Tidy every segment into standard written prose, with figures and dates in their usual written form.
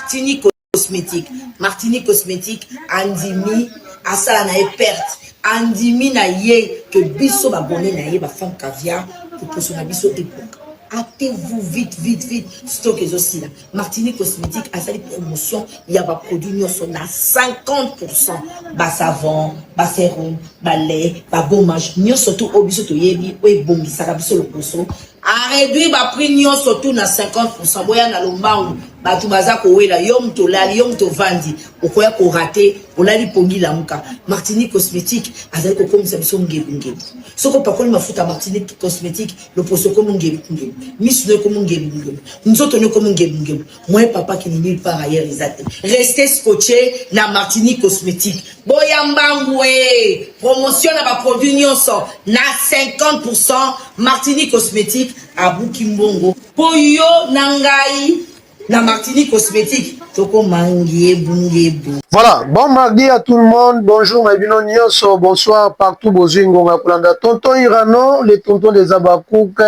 Martini Cosmétique. Martini Cosmétique, Andimi, Asala na perte. Andimi na ye, que biso ba bonne na ye, ba femme caviar, pour que son biso époque. Hâtez-vous vite, vite, vite. Stockez aussi là. Martini Cosmétique a fait promotion. Il y a des produits qui à 50%. Bas savon, bas sérum, bas lait, bas gommage. Nous surtout au biso to yebi, ou bon ça va biso le poisson. A réduit bas prix nous surtout na 50%. Boya na lombangu. Ba tu baza ko wela yom to lali yom to vandi. Okoya ko raté, olali pongi la muka. Martini Cosmétique a fait comme ça biso ngebu. Soko pakoli mafuta Martini Cosmétique, le poisson comme ngebu. Miss ne comme ngebu. Nous autres ne comme ngebu. Moi papa qui n'est nulle part ailleurs exact. Restez scotché na Martini Cosmétique. Boyambangwe promotion na ba produit nyonso na 50%. Martini Cosmétique à Bukimbongo. Poyo nangai na Martini Cosmétique. Toko mangiebungebu. Voilà, bon mardi à tout le monde. Bonjour, Mabino Nyonso. Bonsoir partout. Bozingonga Kulanda. Tonton Irano, les tontons des Abakouk.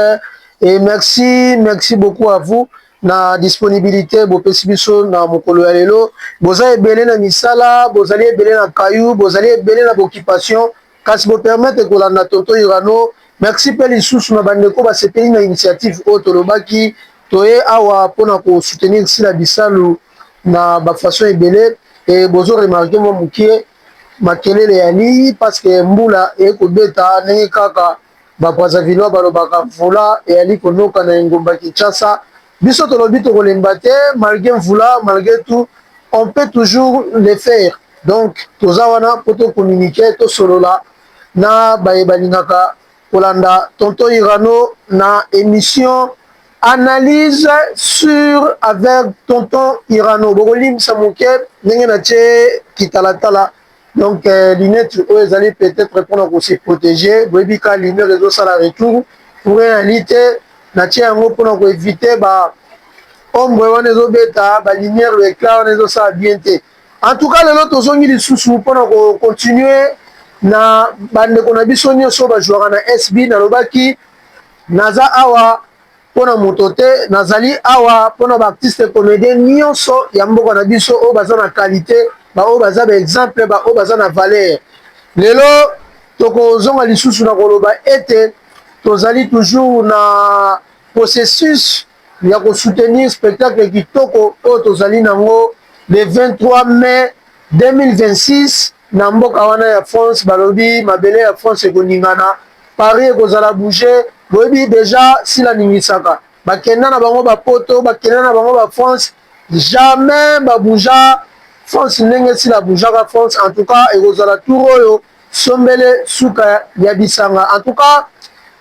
Et merci beaucoup à vous. Na disponibilité, bo pesibiso na mokolo ya lelo. Boza ebele na misala, bozali ebele na kayu, bozali ebele na occupation. Kasi bo permettre kolanda tonton Irano. Merci pe lisusu na bandeko ba sepeli na initiative Otolobaki. Toye awa pona ko soutenir si la bisalu na ba façon ebele. Et bozo remarqué mo mukie makelele ya ni parce que mbula e ko beta ndenge kaka ba Brazzaville balobaka vula e ali konoka na ngomba Kinshasa. Biso tolobi to kolemba te malgré vula, malgré tout, on peut toujours le faire. Donc toza wana poto communiquer to solola na bayebalingaka kolanda tonton Irano na émission analyse sur avec tonton Irano. Bogolim Samouke, Nengenache Kitalatala. Donc, lunettes, eux, allaient peut-être répondre à se protéger. Brebika, lunettes, réseau, ça la retour. Pour réalité, Nache Yango, pour éviter, ombre, on est au bêta, lumière, le éclat, on est au ça bien. En tout cas, les autres sont mis sous pour continuer. Na bande qu'on a bisogno so ba jouer na SB na lobaki naza awa pona motote nazali awa pona ba artiste comédien nyonso ya mboka na biso o baza na qualité ba o baza ba exemple ba o baza na valeur lelo toko zonga lisusu na koloba ete tozali toujours na processus ya ko soutenir spectacle kitoko o tozali nango le 23 mai 2026 na mboka wana ya France balobi mabele ya France ekoningana Paris ekozala bouger boyebi déjà sila ningisaka bakenda na bango bapoto bakenda na bango ba France jamais babouja France ndenge sila boujaka France en tout cas ekozala tour oyo sombele suka ya bisanga en tout cas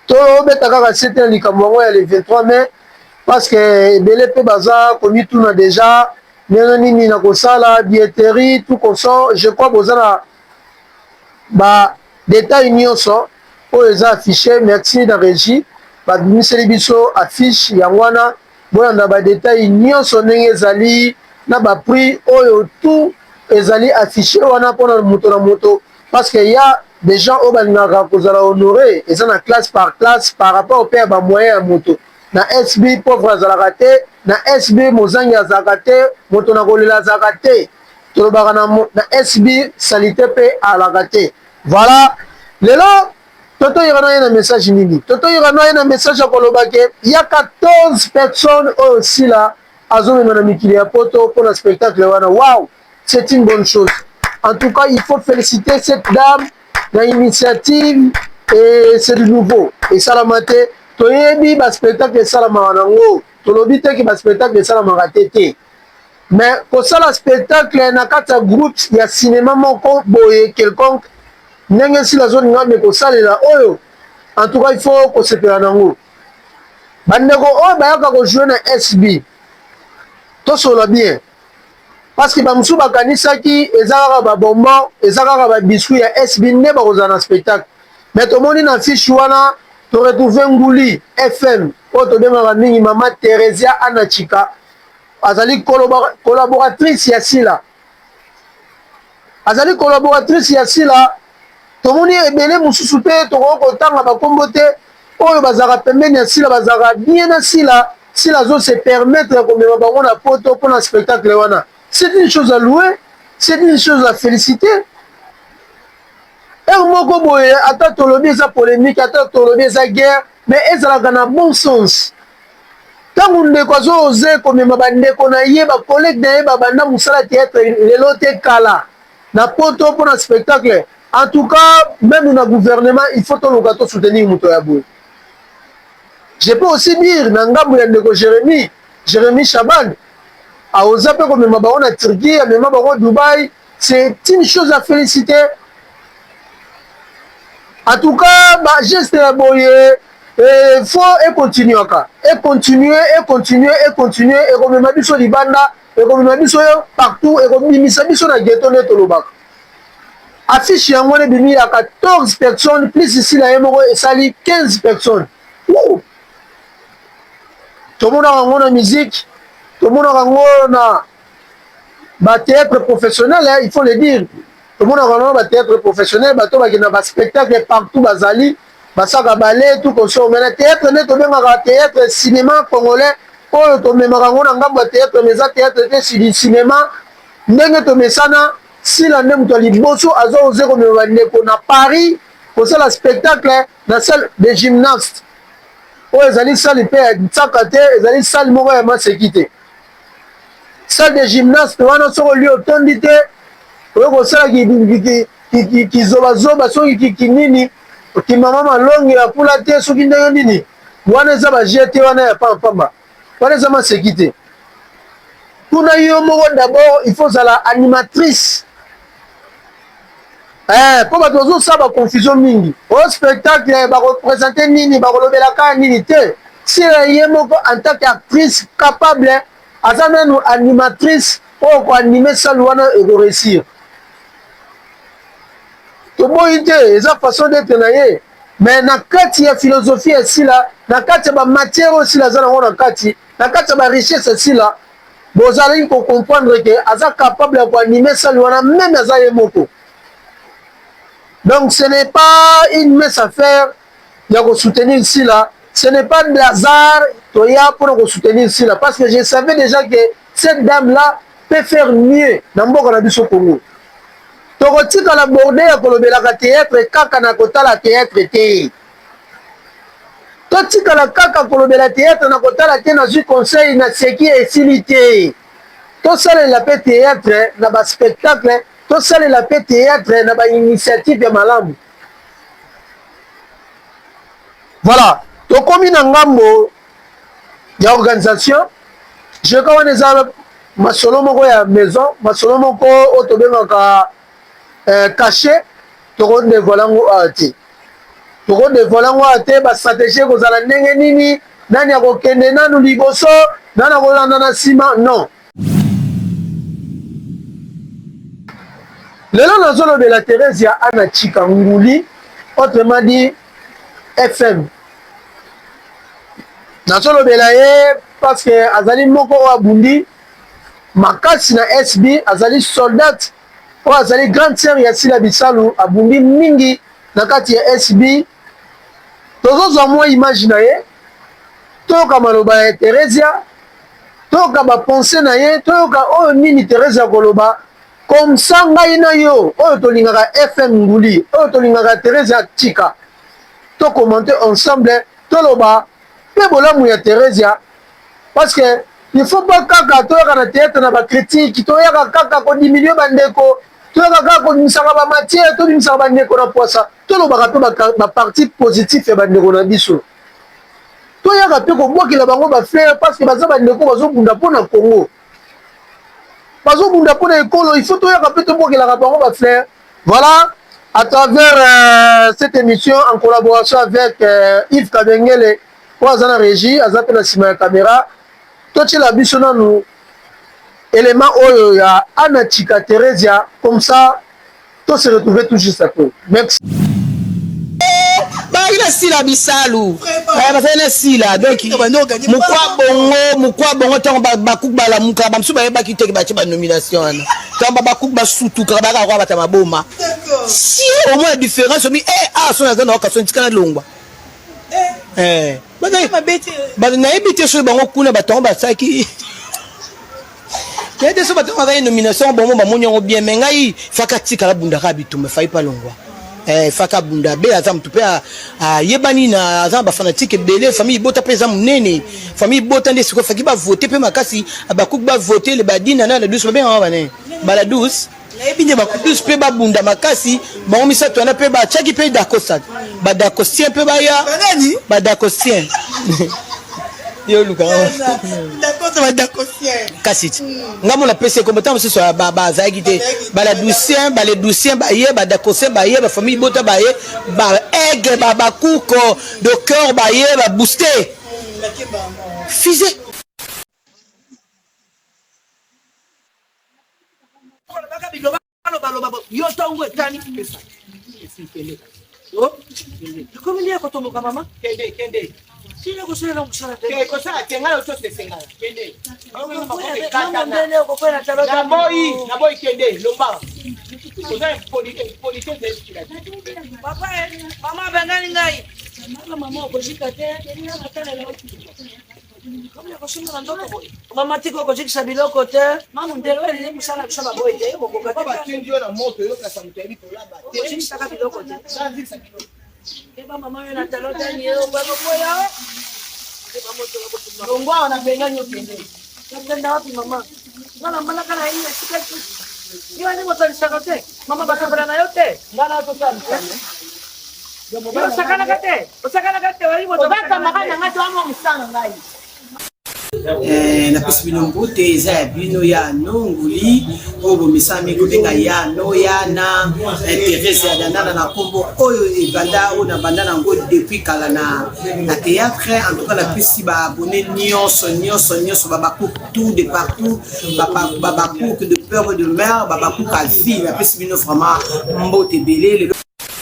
to beta kaka c'était likambo yango ya le 23 mai parce que ebele pe baza komi tuna déjà nini na kosala billetterie tout consort je crois bozana ba détail nyonso oyo eza affiché merci na régie babimiseli biso affiche yango wana boyanda ba détail nyonso ndenge ezali na ba prix oyo tout ezali affiché wana mpona moto na moto parce que ya des gens oyo balingaka kozala honoré eza na classe par rapport au père ba moyen ya moto na SB pauvre azalaka te na SB mozangi azalaka te moto na kolela azalaka te tolobaka na SB salite mpe alaka te voilà lelo Tonton Irano a un message nini Tonton Irano a un message à kolobake il y a 14 personnes aussi là azomema na mikili ya poto pour le spectacle wana waouh c'est une bonne chose en tout cas il faut féliciter cette dame l'initiative et c'est du nouveau et salamate toyebi ba spectacle salama nango tolobi te ki ba spectacle salama te mais ko sala spectacle na kata groupe ya cinéma moko boye quelconque ndenge si la zone ngambe ko salela oyo en tout cas il faut ko sepela nango bandeko oyo bayaka ko jouer na SB to solo bien parce que ba musu bakanisaki ezaka ba bonbon ezaka ba biscuit ya SB ne ba kozana na spectacle mais to moni na fiche wana to retrouver Nguli FM o to bengaka mingi mama Teresia Anachika azali collaboratrice ya sila azali collaboratrice ya sila tomoni ebele mususu pe toko kotanga bakombo te oyo bazaka pembeni ya sila bazaka bien na sila si la zone se permettre comme on a poto pour un spectacle wana, c'est une chose à louer, c'est une chose à féliciter. Et moko boye ata tolobi eza polémique, ata tolobi eza guerre, mais ezalaka na bon sens. Tango ndeko azo oser komema bandeko na ye ba collègue na ye babanda musala théâtre lelo te kala na poto pour un spectacle. En tout cas, même dans le gouvernement, il faut tout soutenir muto ya boye. Je peux aussi dire nangambo ya ndeko Jérémy Chaban a osé peu comme ma baron à Turquie, même ma baron Dubaï, c'est une chose à féliciter. En tout cas, bah, geste à boye, il faut continuer et continuer et continuer et continuer et comme ma biso libanda et comme ma biso partout et comme misa biso na ghetto neto lobaka. Affiche yango ne bimi à 14 personnes plus ici la yemoko et sali 15 personnes. Ouh. Tout le monde a une musique, tout le monde a un théâtre professionnel, hein, il faut le dire. Tout le monde a un théâtre professionnel, il y a un spectacle partout, bazali, basaka ballet, tout comme ça. Mais le théâtre, net, un théâtre cinéma congolais, pour le même théâtre, mais un théâtre c'est cinéma, ndenge to mesana, si la même to liboso, azo osé comme on a Paris, pour ça le spectacle, la salle des gymnastes. Oh, ils allaient salle ils allaient salle moko ya masekité. Salle de gymnaste, wana soko lieu tondité, ko sala ki zoba soki ki nini, ki mama malongi ya pula te soki ndenge nini. Wana za ba jeté wana ya pamba. Wana za masekité. Kuna yo moko d'abord, il faut la animatrice. Pour que tout ça va confusion mingi. Au spectacle, va représenter nini, va relever la carte nini te. Si elle en tant qu'actrice capable, à une animatrice pour animer ça loana et réussir. Tout bon idée, c'est la façon d'être naïe. Mais na kati ya philosophie ici là, na kati ya matière aussi là, na kati ya richesse ici là. Vous allez comprendre que asa capable d'animer ça loana même asa yemoko. Donc ce n'est pas une mince affaire de soutenir ici là. Ce n'est pas de hasard pour soutenir ici là. Parce que je savais déjà que cette dame là peut faire mieux dans le Congo. Toroti ka la bordé ya kolobela ka théâtre kaka na kotala théâtre te. Toti ka la kaka kolobela théâtre na kotala te na ju conseil na seki esilité. To sala la pe théâtre na ba spectacle. Tout ça, la paix théâtre, n'a pas initiative de malam. Voilà. Donc, comme il y a une organisation, je connais ma solo moko ya maison, ma solo moko autobenga caché, to de volango ati. To de volango ati ba stratégie ko zala ndenge nini, nani ya kokende nanu liboso, nana ko landa na sima, non. Le nom de la Thérèse, il y a Anna Chikanguli, autrement dit FM. Nazolo Belaye, parce que Azali Moko Abundi, Makasi na SB, Azali soldat, ou Azali grande sœur Yassila Bissalu, Abundi Mingi, Nakati SB. Tous à moi imaginer, Toka Maloba Thérèse, Toka ba pensée naye, Toka oh nini Thérèse Koloba. Comme ça, yo, to lingaka FM Nguli, to lingaka Thérèse Chika. To commenter ensemble, to loba, pe bola mouya Thérèse. Parce que il faut pas kaka to yaka na théâtre na ba critique, to yaka kaka ko diminuer bandeko, to yaka kaka ko misaka ba matière, to misaka bandeko na poisa, to loba pe ba partie positive ya bandeko na biso. To yaka pe ko bwaki la bango ba faire parce que baza bandeko bazo bunda pona Congo. Il faut tout faire. Voilà, à travers cette émission en collaboration avec Yves Kabengele, pour la régie, à la caméra, tout la bichona nous élément où il y a Anna Chika Thérèse, comme ça, tout se retrouver tout juste après. Merci. ina sila bisalu bazana sila donc mukwa bongo tango bakubala muka bamsu bayebaki teke bache ba nomination wana tango bakuba sutu ka baka kwa bata maboma si au moins différence mi ah son azana okaso ntikana longwa nayebi te so bango kuna batongo basaki nayebi te so batongo bazali nomination bongo bamoni yango bien me ngai faka tikala bundaka bitumba fai pa longwa faka bunda be aza mutu mpe ayebani na aza bafanatike ebele famille bota mpe eza monene famille bota nde sikoyo faki bavote mpe makasi bakuki bavote le badina na ladus babenganga bane baladus nayebi nde bakudus mpe babunda makasi bango misato wana mpe batiaki mpe dakosat badakosien mpe baya badakosien yo luka kasi ngamo na pese komata mosusu bazalaki te baladusien baye badakosien baye bafamille bota baye baaigle bakuko de cœur baye babooste fusé yo tongo etani pesa komi ya kotomboka mama kende sina kusela msala te kosala tengala utose sengala kende na boy kende lomba kozala polite de papa mama bangani ngai mama okojika te mama tiko kojikisa biloko te mama ndelo ele musala kusaba boy te bokokata ba tindio na moto yo kasa muteli kolaba te kojikisa biloko te eba mama yo na talota ni yo bako boya eba moto la longwa na benga nyo kende nenda wapi mama ngana mbana kana hii sikati yo ni moto lisakate mama bakabala na yote ngana hapo sana osakana kate wali moto baka makana ngato amo msana ngai na pesi bino mbote eza ya bino ya nonguli oyo bomisami kobenga ya noya na Thérèse ya dandana na kombo oyo ebanda oyo na banda nango depuis kala na théâtre en tout cas na pesi baabone nyonso babakouk tout de partout babakouk de peur de mer babakouk alfi na pesi bino vraiment mbote ebele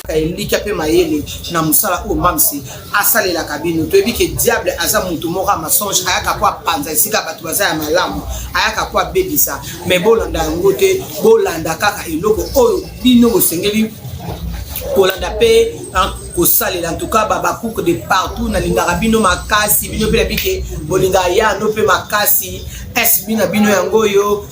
elika pe mayele na musala o mamsi asalela kabino toyebi ke diable aza mutu moko masonge ayaka kwa panza esika bato baza ya malamu ayaka kwa bebisa mais bolanda yango te bolanda kaka eloko oyo bino bosengeli kolanda pe kosalela en tout cas babakuku de partout na lingaka bino makasi bino pe bike bolinga ya no pe makasi es bina bino yango yo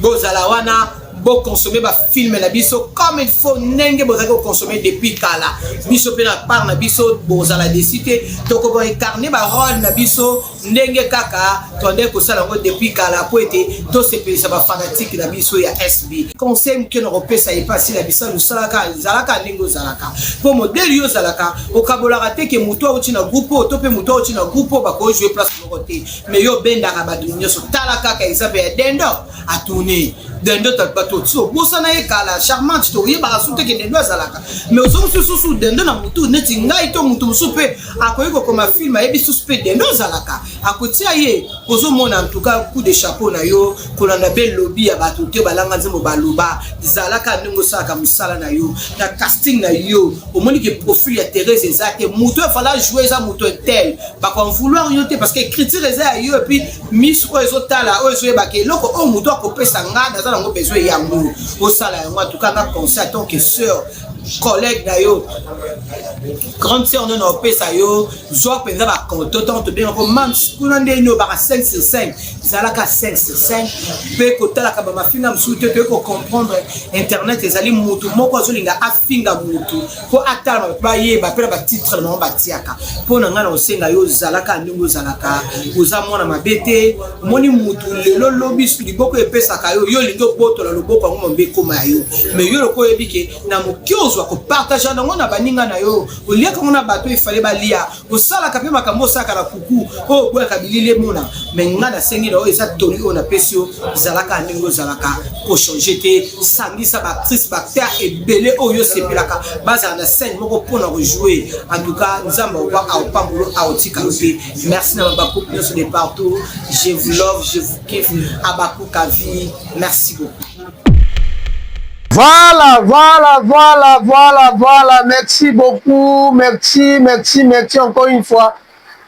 bozala wana bo consommer ba film na biso comme il faut ndenge bozaki consommer depuis kala biso pe na part na biso bozala décider to ko incarner ba rôle na biso ndenge kaka tonde ko sala ngo depuis kala po ete to se pesa ba fanatique na biso ya SB conseil que no repesa e passer la biso lu salaka zalaka ndingo zalaka po modèle yo zalaka o kabolaka te ke muto o tina groupe to pe muto o tina groupe ba ko jouer place no côté mais yo benda ka ba dunyo so talaka ka exemple ya dendo a tourner dendo ta bato so bosana e kala charmante to yeba asute ke dendo zalaka mais ozo susu dendo na mutu neti ngai to mutu musupe akoyiko koma film e bisu supe dendo zalaka akotia ye ozo mona en tout cas coup de chapeau na yo kolanda bel lobby ya bato te balanga nzembo baloba zalaka ndingo saka musala na yo na casting na yo omoni ke profil ya Thérèse ezate mutu fala jouer za mutu tel ba kon vouloir yo te parce que critique eza yo et puis miss ko ezotala o ezo ba ke loko o mutu akopesa ngana za ngo besoin ya mu au salaire en tout cas na conseil tant que sœur collègue d'ailleurs grande sœur non on pesa yo zo penza ba content to bien ko mams kuna ndeno ba 5 sur 5 zalaka 5 sur 5 pe ko tala ka ba mafinga msute pe ko comprendre internet ezali mutu moko azolinga afinga mutu ko atala ba ye ba pela ba titre na ba tiaka pona ngana osenga yo zalaka ndingo zalaka uza mona mabete moni mutu lelo lobi su liboko epesa ka yo lingo boto la loboko ngo mbe koma yo mais yo loko ebike na mokyo ko partager nango na baninga na yo olia ko na bato ifale balia osala ka pe makambo saka na kuku o bwa ka bilile mona menga na sengi do eza toli ona pesio zalaka ndingo zalaka ko changer te sangisa ba actrice ba ter ebele oyo sepelaka baza na scène moko pona rejouer en tout cas nzamba wa au pambulo au tikalupe merci na ba couple de partout je vous love je vous kiffe abakou kavi merci beaucoup. Voilà. Merci beaucoup. Merci encore une fois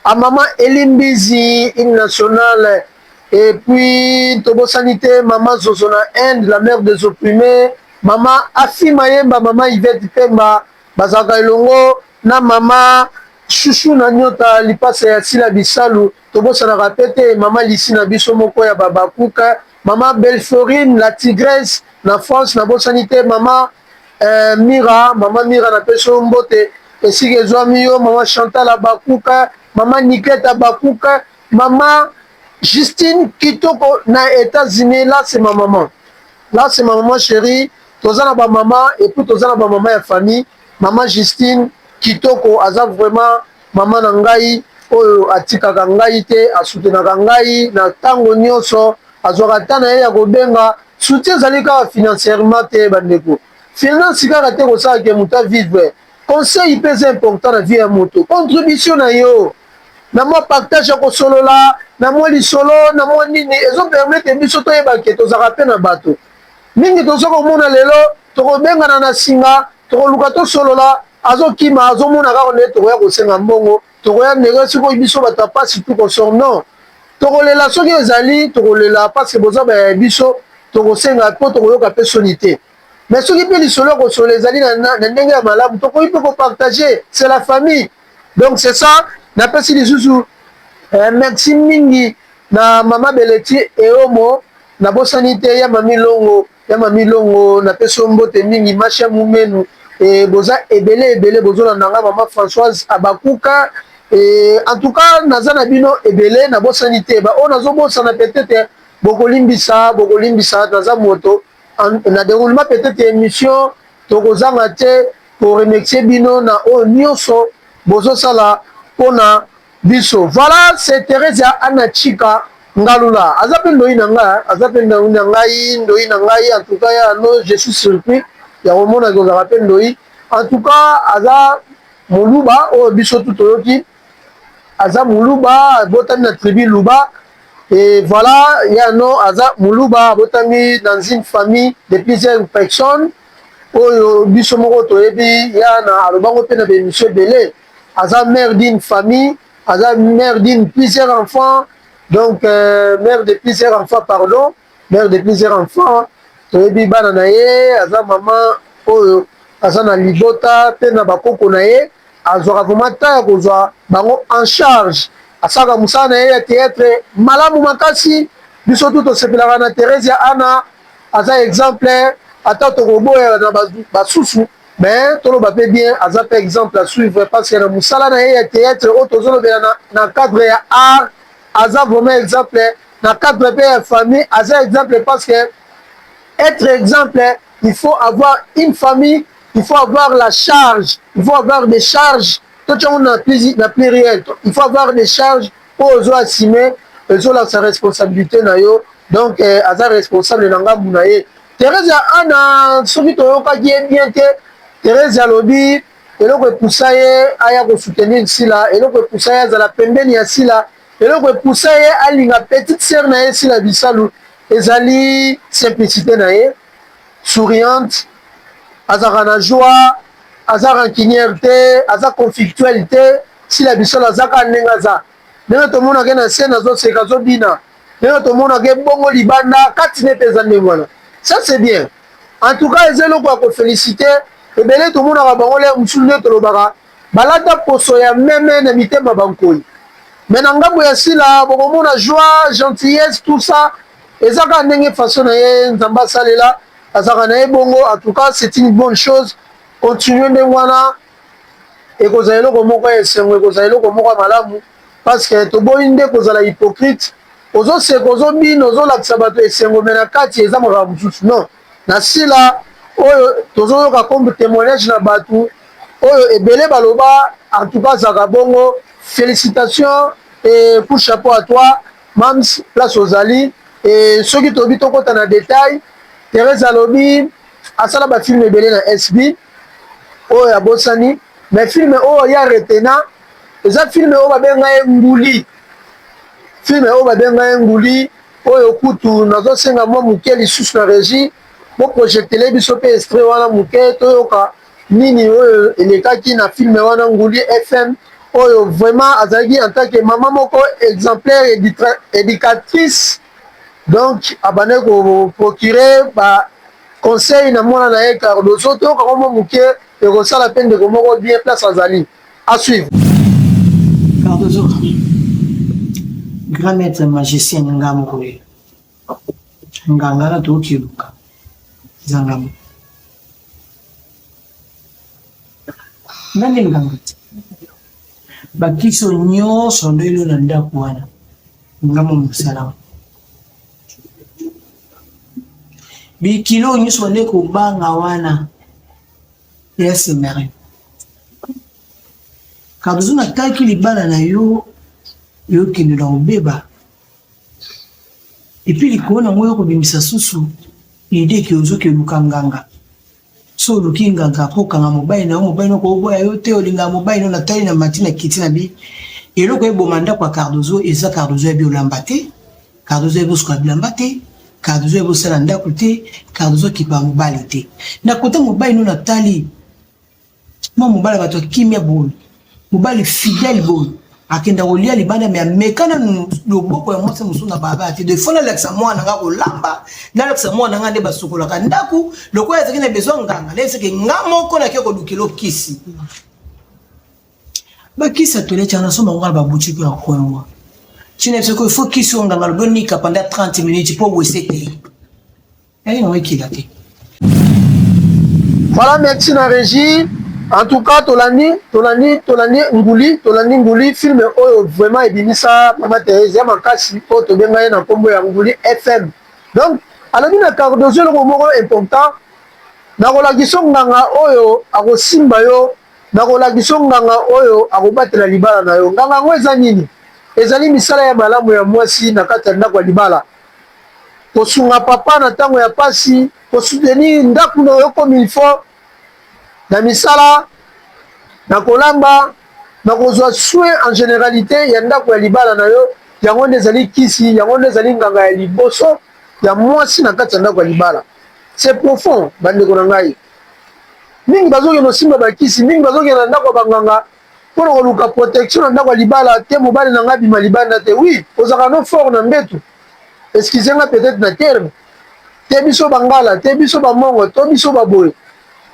à maman Elimbizi, une nationale. Et puis, Tobo Sanité, maman Zozona Inde, la mère des opprimés. Maman Afi Mayemba, maman Yvette Pemba, Bazaka Elongo, na maman chouchou na nyota lipasa ya sila bisalu tobosanaka pe te mama lisi na biso moko ya babakuka mama Belforine la tigresse na France nabosani te mama Mira na peso mbote esika ezwami yo mama Chantal Abakuka mama Niket Abakuka mama Justine Kitoko na États-Unis. Là c'est ma maman, là c'est ma maman chérie. Toza na ba maman et puis toza na ba maman ya famille. Maman Justine Kitoko aza vraiment maman na ngai oyo atikaka ngai te asutenaka ngai na ntango nyonso azwaka ta na ye ya kobenga soutien ezali kaka financièrement te bandeko. Finance kaka te kosala ke moto avivre. Conseil mpe eza important na vie ya moto. Contribution na yo na mwa partage ya kosolola na mwa lisolo na mwa nini ezopermete biso toyeba ke tozalaka mpe na bato mingi toza komona lelo tokobengana na singa tokoluka tosolola azokima azomona kaka nde tokoya kosenga mbongo tokoya ndenge sikoyo biso bato ya pasi tu kosor non tokolela soki ezali tokolela parce boza baya biso tokosenga mpo tokoyoka mpe soni te mais soki mpe lisolo ya kosolola ezali na ndenge ya malamu tokoki mpe kopartage c'est la famille. Donc c'est ça napesi lisusu merci mingi na mama Beleti Eomo nabosani te ya mami longo napesi mbote mingi masha mumenu boza ebele bozolanda nga mama Françoise Abakuka en tout cas naza na bino ebele nabosani te baoyo nazobosana peut-être bokolimbisa naza moto na déroulement peut-être émission tokozanga te pour remercier bino na oyo nyonso bozosala pona biso. Voilà, c'est Thérèse Anachika Ngalula. Azape ndoi na ngai, en tout cas ya no je suis surpris. Ya romona ko zape ndoi. En tout cas, aza muluba o biso tutoyoki. Aza muluba botami na tribu Luba. Et voilà, ya no aza muluba botami dans une famille de plusieurs personnes. Oyo biso moko toyebi ya na alobango pe na bémission belé. Aza mère d'une famille, aza mère d'une plusieurs enfants, donc mère de plusieurs enfants, pardon, mère de plusieurs enfants. Toyebi bana na ye, aza maman oyo aza na libota pe na bakoko na ye, azwaka vraiment ta kozwa bango en charge. Asaka musana na ye ya théâtre malamu makasi, biso tout osepelaka na Thérèse Ana, aza exemplaire, ata tokoboya na basusu. Mais tout le monde bien, as un exemple à suivre parce que nous sommes dans théâtre, autres dans cadre art, as vraiment exemple dans cadre de famille, as un exemple parce que être exemple, il faut avoir une famille, il faut avoir la charge, il faut avoir des charges. Tout le monde n'a plus réel. Il faut avoir des charges pour assumer, sa responsabilité donc as un responsable dans la mounaye. Thérèse Ana, celui qui est bien Thérèse alobi eloko epusa ye aya kosoutenir sila eloko epusa ye azala pembeni ya sila eloko epusa ye alinga petite sœur na ye sila bisalu ezali simplicité na ye souriante azaka na joie aza rancunière te aza conflictuel te sila bisalu azaka ndenge aza ndenge tomonake na se nazoseka azobina ndenge tomonake bongo libanda kati ne mpe eza ndenge wana ça c'est bien en tout cas eza eloko ya kofélicité ebele tomonaka bango le mosusu nde tolobaka balata poso ya meme na mitema bankoi me na ngambo ya sila bokomona joie gentillesse tout ça ezaka ndenge façon na ye nzambe asalela azaka na ye bongo en tout cas c'est une bonne chose continue ndenge wana ekozala eloko moko ya esengo ekozala eloko moko ya malamu parce que toboyi nde kozala hypocrite ozoseka ozobina ozolakisa bato esengo me na kati eza makambo mosusu non na sila oyo tozoyoka comme témoignage na bato oyo ebele baloba en tout cas zaka bongo félicitations et coup chapeau à toi mams place ozali et soki tobi tokota na détail Thérèse alobi asala ba film ebele na SB oyo ya bosani mais film oyo ya retena eza film oyo babenga ye nguli film oyo babenga ye nguli oyo kutu nazosenga mwa moke lisusu na régie boprojetele biso mpe extrait wana moke toyoka nini oyo elekaki na filme wana nguli FM oyo vraiment azalaki en tant que maman moko exemplaire éducatrice donc abande koprocure baconseil na mwana na ye cardoso toyoka komo moke ekosala mpe ndeko moko bien place azali à suivre. Cardozo, grand maître magicien Ngamo, Ngangara Tokiluka, Zangamo. Nani Nganga? Bakiso nyonso ndio na ndaku wana. Ngamo msalama. Bikilo nyonso ndeko banga wana. Yes, mère. Cardozo na taki libala na yo kende na obeba. Et puis likona moyo ko bimisa susu ide ki ozoke lukanganga. So lukinganga ko kanga mobile na mobile ko boya yo te olinga mobile na tali na matina kiti na bi. Eloko ebomanda kwa Cardozo eza Cardozo ebi olambate. Cardozo ebo sko bilambate. Cardozo ebo sala ndako te. Cardozo ki pa mobile te. Na kota mobile no na tali. Mo mobile bato kimia bol. Mobile fidèle bol. Akenda olia libanda me amekana loboko ya mwasa musuna baba ati de fona leksa mwana nga ko lamba na leksa mwana nga nde basukola ka ndaku loko ya zekina besoin nganga lese ke ngamo ko na ke ko lukilo kisi ba kisa tole chana soma ngala ba buchi ko akwa chine se ko faut kisi nganga loboni ka pendant 30 minutes pour wesete et non ekilate. Voilà, merci na régie. En tout cas, Tolani Nguli, film vraiment ebimisa Mama Thérèse makasi po to benga na kombo ya Nguli FM. Donc, alors na Cardozo le moko important. Na kolakisa nganga oyo akosimba yo, na kolakisa nganga oyo akobatela libala na yo. Nganga ngo eza nini? Ezali misala ya malamu ya mwasi na kati ya ndako ya libala. Kosunga papa na tango ya pasi, kosoutenir ndako na yo comme il faut. Na misala na kolamba na kozwa soin en généralité ya ndako ya libala na yo yango nde ezali kisi yango nde ezali nganga ya liboso ya mwasi na kati ya ndako ya libala. C'est profond bandeko na ngai. Mingi bazokende osimba bakisi mingi bazokende na ndako ya banganga mpona koluka protection na ndako ya libala te mobali na ngai bima libanda te. Oui, ozalaka no fort na mbetu, excusez-nga peut-être na terme te biso bangala te biso bamongo to biso baboye.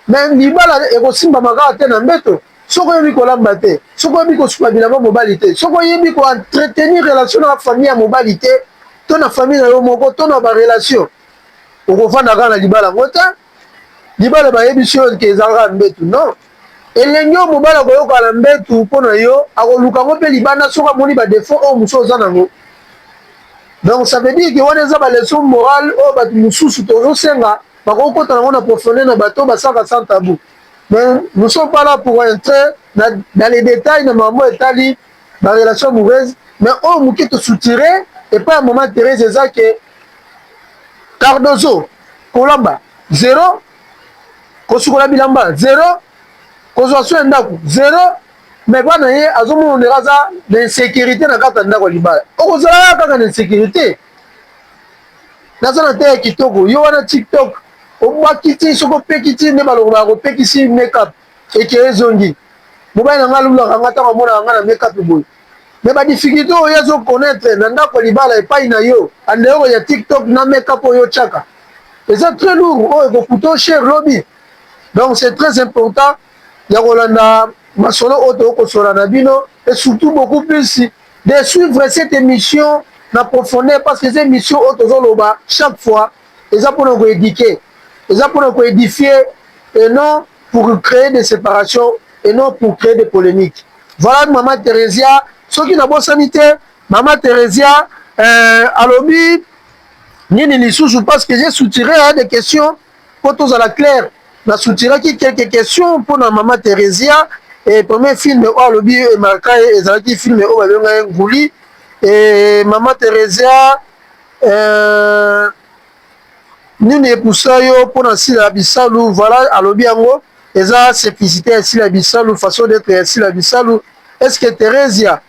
Mais libala ekosimba makaka te na mbeto soko yebi kolamba te soko yebi kosuka bilamba mobali te soko yebi ko entretenir relation na famille ya mobali te to na famille na yo moko to na ba relation okofanda kaka na libala ngo te libala bayebi so ke ezalaka na mbetu non elenge oyo mobali akoyoka na mbetu mpo na yo akoluka ngo mpe libanda soko amoni badefo oyo mosu oza nango. Donc ça veut dire que wana eza baleson morale oyo bato mosusu tozosenga bakokota nango na profondeur na bato basaka sans tabou. Mais nous ne sommes pas là pour entrer dans les détails de maman et Tali, la relation amoureuse. Mais on m'a te soutirer et pas à Maman Thérèse et que Cardozo, Kolamba, 0, Kosukola Bilamba, 0, Kosuasu Ndaku, 0, mais pas naye, Azomo on ira ça l'insécurité dans le Ndako Libala. On vous a pas d'insécurité. Dans un terre qui togo, yo wana TikTok. Oba kiti soko pekiti ne baloba ko pekisi make-up et zongi mobile na ngalula ngata ko mona ngana make-up boy mais ba difficulté o yazo connaître na ndako libala et pas ina yo andeo ya TikTok na make-up yo chaka et c'est très lourd o ko kuto cher lobby. Donc c'est très important ya kolanda masolo auto ko sora na bino et surtout beaucoup plus de suivre cette émission na profondeur parce que cette émission auto zoloba chaque fois et ça pour nous éduquer. Et ça pour nous édifier et non pour créer des séparations et non pour créer des polémiques. Voilà Maman Thérésia. Ceux qui n'ont pas sanité, Maman Thérésia, alobi, ni sous parce que j'ai soutiré des questions pour tous à la claire. J'ai soutiré quelques questions pour Maman Thérésia. Et premier film, alobi, et marqué, et ça film, Nguli. Et Maman Thérésia, nous ne poussons pour ainsi la bisalou, voilà, à l'obiango, et ça, simplicité ainsi la bisalou, façon d'être ainsi la bisalou. Est-ce que Thérésia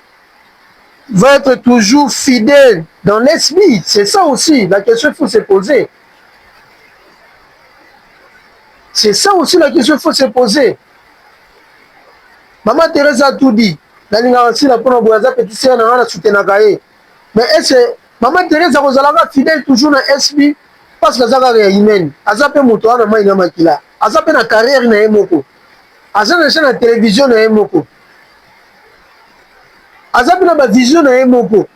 va être toujours fidèle dans l'esprit? C'est ça aussi, la question qu'il faut se poser. C'est ça aussi la question qu'il faut se poser. Maman Thérèse a tout dit. La ligne aussi, la première boisa, petit sœur, on a soutenu la cahier. Mais est-ce que Maman Thérèse a fidèle toujours dans l'esprit? Parce que ça va humaine, azape moto na mai na makila, azape na carrière na emoko, azape na chaîne de télévision na emoko. aza mpe na bavision na ye moko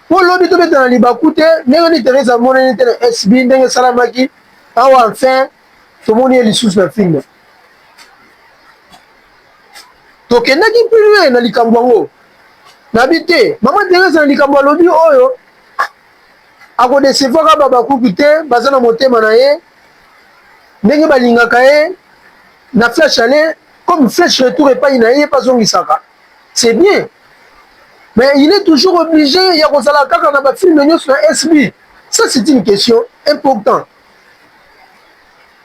po lobi tobeta na libaku te ndenge ni Thérèse amonani te na SB ndenge esalamaki awa enfin tomoni ye lisusu na filme tokendaki plus na likambo yango nabi te mama Thérèse na likambo alobi oyo akodesevaka babakuki te baza na motema na ye ndenge balingaka ye na flèche aller comme flèche retour epai na ye bazongisaka c'est bien mais il est toujours obligé ya kozala kaka na bafilme nyonso na SB ça c'est une question importante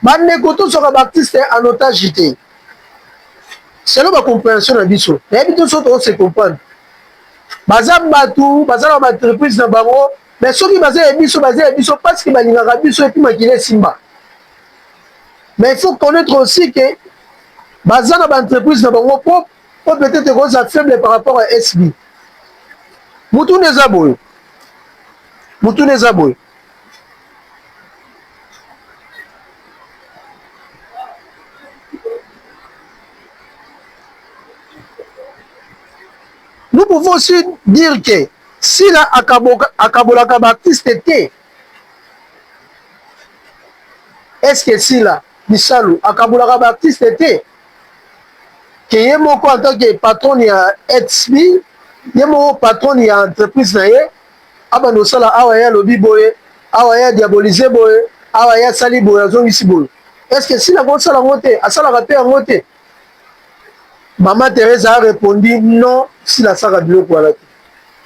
bandeko tozoka baartiste en otage te selon bacompréhension na biso nayebi to so tose comprendre baza bato baza na baentreprise na bango mais soki baza ya biso parce que balingaka biso epi makili esimba mais il faut connaître aussi que baza na baentreprise na bango po peut-être koza faible par rapport à SB mutu neza boye nous pouvons aussi dire que si la akabolaka baartiste te est-ce que si la misalu akabolaka baartiste te ke ye moko en tant que patron ya SB ye moko patron ya entreprise na ye abanda osala awa ye alobi boye awa ye adiabolize boye awa ye asali boye azongisi boye est-ce que si nakosala yango te asalaka mpe yango te mama Thérèse a répondu non sila asaka biloko wana te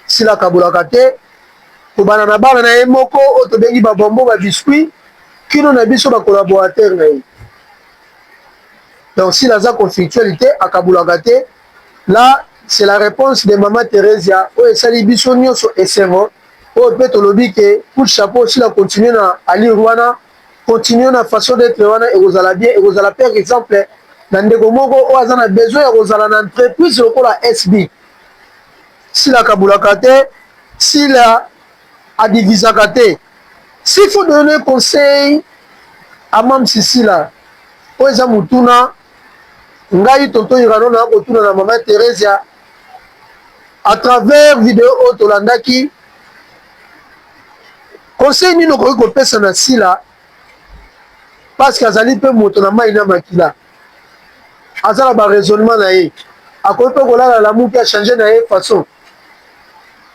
sila akabolaka te kobana na bana na ye moko oyo tobengi babombo babiskuit kino na biso bacolaborateur na ye donc sila aza conflictualité akabolaka te là c'est la réponse de maman Thérèse oyo esali biso nyonso esengo oyo mpe tolobi ke coup de chapeau sila continue na alire wana continue na façon d'être wana ekozala bien ekozala par exemple na ndeko moko oyo aza na besoin ya kozala na entreprise lokola SB sila akabulaka te sila adivisaka te s'il faut donner conseil à Mam Sisila oyo eza mutuna ngai tonton Irano na kotuna na maman Thérèse à travers vidéo oyo tolandaki conseil nini okoki kopesa na sila parce que azali mpe moto na mai na makila aza na baraisonnement na ye akoki mpe kolala lamu mpe achange na ye façon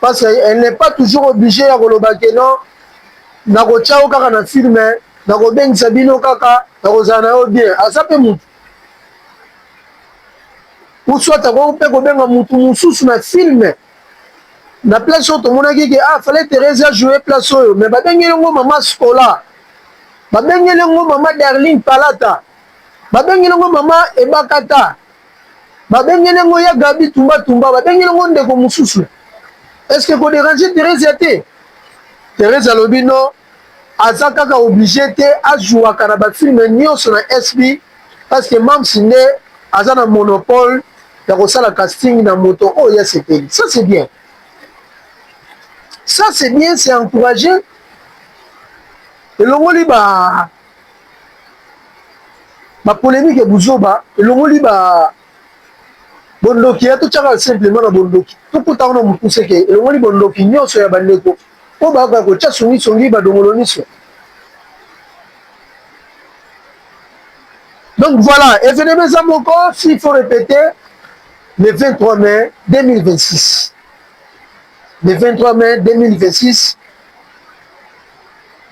parce qu'elle n'est pas toujours obligée ya koloba ke non nakotya o kaka na filme nakobengisa bino kaka nakozala na yo bien aza mpe motu ou soit akoki mpe kobenga motu mosusu na filme na place oyo tomonaki ke fallait Thérèse ajouer place oyo mais babengeli yango mama Scola babengeli yango mama Darline Palata babengeli yango mama Ebakata babengeli yango ya Gabi Tumba babengeli yango ndeko mosusu est-ce que kodéranger Thérèse te Thérèse alobi non aza kaka obligé te ajouaka na bafilme nyonso na SB parce que Mam Sinde aza na monopole ya kosala casting na moto oyo ya sepeli ça c'est bien ça c'est bien c'est encouragé elongoli bapolémique buzoba elongoli bondoki ya totyaka simplement na bondoki tokutaka na mokuse ke elongoli bondoki nyonso ya bandeko po bakaka kotya songisongi badongolo nyonso donc voilà événement eza moko s'il faut répéter le 23 mai 2026 le 23 mai 2026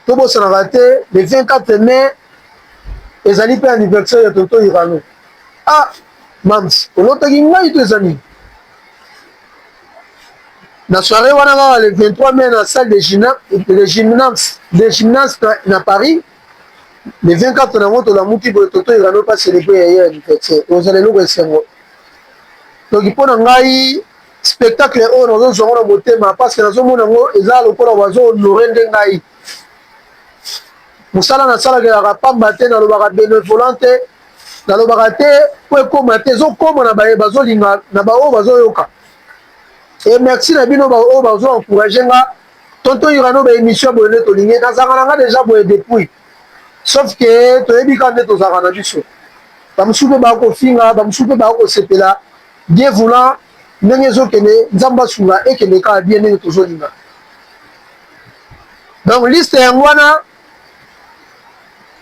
tobosanaka te le 24 mai ezali mpe anniversaire ya tonton Irano Mams olotaki ngai to eza nini na soirée wana kaka le 23 mai na salle de gymnase na Paris le 24 nango tolamuki boye tonton Irano mpa célébré yaye anniversaire ozala eloko esengo donc mpo na ngai spectacle oyo nazozwango na motema parce que nazomona yango eza lokola bazohonore nde ngai mosala nasalakelaka pamba te nalobaka bénévolant te nalobaka te po ekóma te ezokóma na baye bazolinga na baoyo bazoyoka et merci na bino baoyo bazoencourage nga tonton Irano baémission boye nde tolingi nazanga na nga déjà boye depuis sauf que toyebi ka nde tozalaka na biso bamosusu mpe bakofinga bamosusu mpe bakosepela bien voulant ndenge ezokende nzambe asunga ekende kaka bien ndenge tozolinga. Donc liste yango wana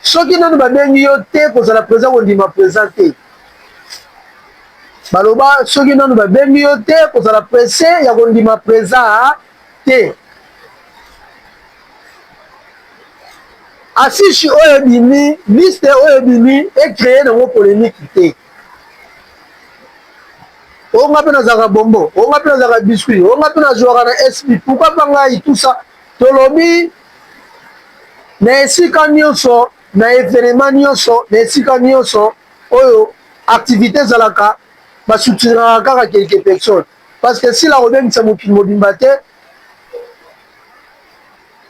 soki nanu babengi yo te kozala présent kondima présent te, baloba soki nanu babengi yo te kozala presse ya kondima présent te. Affiche oyo ebimi, liste oyo ebimi ecréé nango polémique te. Onga pe nazaka bombo, onga pe nazaka biscuit, onga pe nazwaka na SP, pourquoi pas ngai tout ça? Tolobi na esika nyonso, na événement nyonso, na esika nyonso oyo activité ezalaka basouteniraka kaka quelques personnes. Parce que si la robengisa mokili mobimba te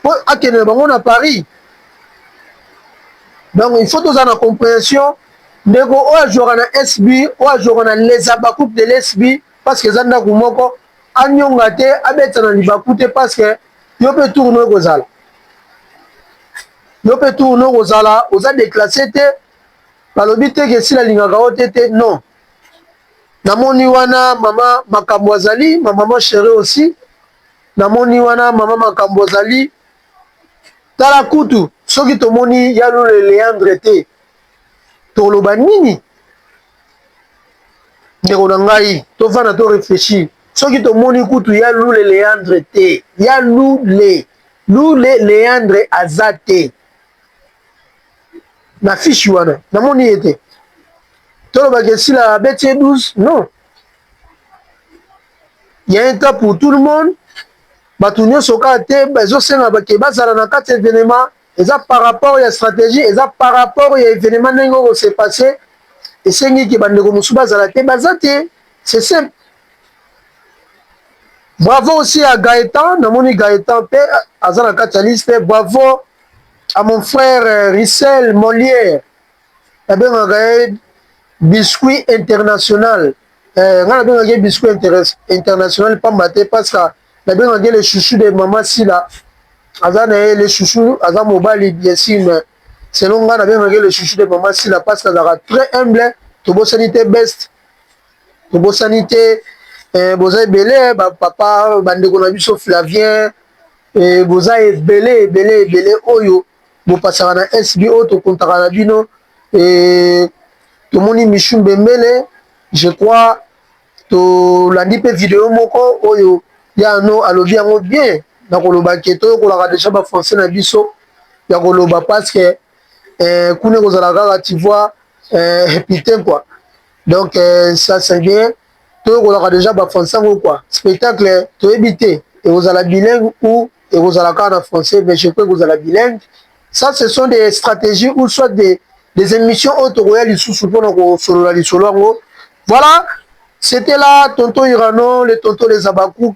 po akende bango na Paris. Donc il faut tous en compréhension. Ndeko oyo azwaka na SB, oyo azwaka na les abakouk de l'SB, parce que zanda kumoko anyonga te abeta na libaku te, parce que yo pe tourner kozala. Yo pe tourner kozala, oza déclassé te, balobi te ke si la lingaka ote te, non. Namoni wana mama makambo azali, ma maman chérie aussi. Namoni wana mama makambo azali. Tala kutu, soki tomoni yalo le Léandre te. Toloba nini? Ndeko na ngai, tovana to réfléchir. Soki tomoni kutu yalo le Léandre te. Yalo le Léandre azate. Na fiche wana, namoni ete. Toloba que si la bête est douce, non. Il y a un cas pour tout le monde. Batunyo soka te, bezo senga bake bazala na kati événement, eza par rapport à la stratégie, eza par rapport à l'événement nengo s'est passé, et sengi ki bandeko musu bazala te, bazate, c'est simple. Bravo aussi à Gaëtan, namoni Gaëtan pe azala kati liste, bravo à mon frère Rissel Molière. Eh bien Gaël biscuit international. Ngana bien biscuit international pas maté parce que la bien les chouchous de maman Sila. Azana les chouchous, Azan mobile bien sûr, mais selon ngana bien les chouchous de maman Sila parce que ça très humble, tobo sanité best. Tobo sanité boza belé papa bandeko na biso Flavien boza belé oyo bo passer na SBO to kontaka na bino tomoni Michou Mbembele, je crois to landi pe vidéo moko oyo ya no alobi yango bien na koloba keto kolaka déjà ba français na biso ya koloba parce que kune kozala kaka tu vois putain quoi. Donc ça c'est bien to kolaka déjà ba français quoi. Spectacle to éviter et kozala bilingue ou et kozala kaka na français, mais je peux kozala bilingue. Ça ce sont des stratégies ou soit des émissions auto-royales sous voilà, c'était là tonton Irano, le tonton les Abakouk,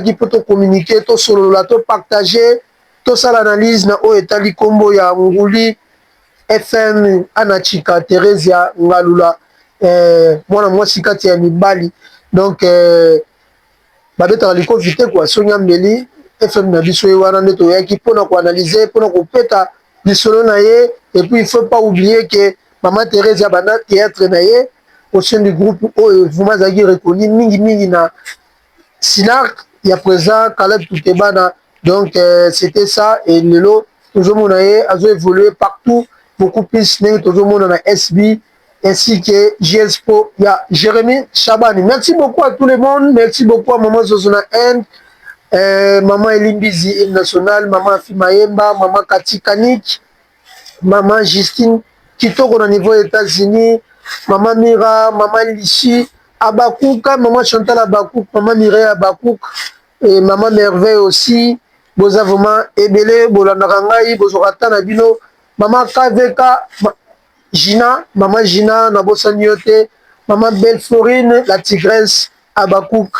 qui peut communiquer, tout solo là, tout partager, tout ça l'analyse na o etali kombo ya Nguli FM Anachika Teresia Ngalula moi sikati ya mibali. Donc babeta liko vite quoi, Sonia Mbeli FM na biso wana ndeto yaki pona ko analyser, pona ko peta bisolo na ye. Et puis il ne faut pas oublier que Maman Thérèse Yabana théâtre naye au sein du groupe vous m'avez reconnu mingi na Sinak il y a présent Caleb Toutebana. Donc c'était ça et lelo toujours mon aye a évolué partout beaucoup plus toujours mon na SB ainsi que JSPO. Il y a Jérémy Chabani. Merci beaucoup à tout le monde, merci beaucoup à Maman Zozona End, Maman Elimbizi National, Maman Fimayemba, Maman Kati Kanik, Maman Justine Kitoko au niveau des États-Unis, Maman Mira, Maman Lichi, Abakouk, Maman Chantal Abakouk, Maman Mireille Abakouk, et Maman Merveille aussi, Boza vraiment Ebele, Bolandarangaï, Bozorata Nabino, Maman KVK, Gina, Maman Gina, Nabosa Nyote, Maman Belforine, la tigresse Abakouk,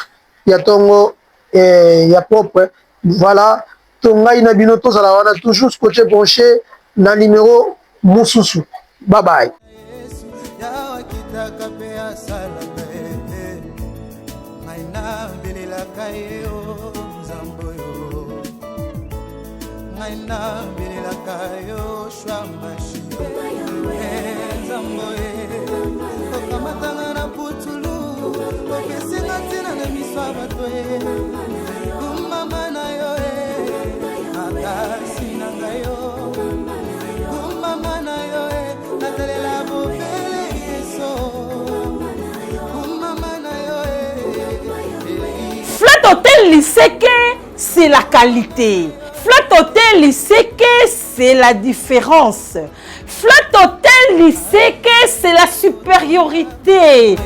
Yatongo, ya propre. Voilà, Tongaï Nabino, tous à la wana, toujours côté branché. Na numéro Moussousou. Bye bye. Zamboye, Flat Hotel Liseke, c'est la qualité. Flat Hotel Liseke, c'est la différence. Flat Hotel Liseke, c'est la supériorité.